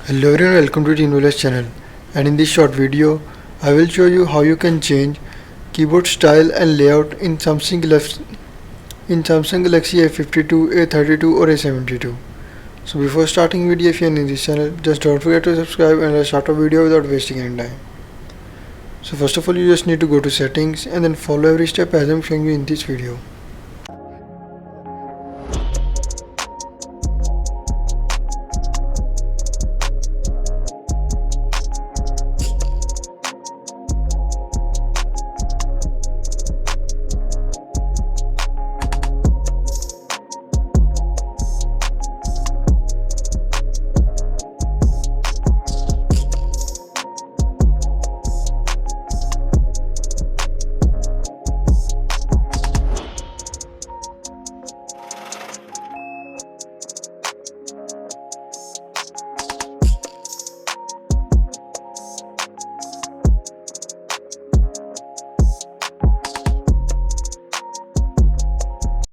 Hello everyone, welcome to Team channel, and in this short video I will show you how you can change keyboard style and layout in Samsung Galaxy A52, A32 or A72. So before starting video, if you are new in this channel, just don't forget to subscribe and let's start a video without wasting any time. So first of all, you just need to go to settings and then follow every step as I am showing you in this video.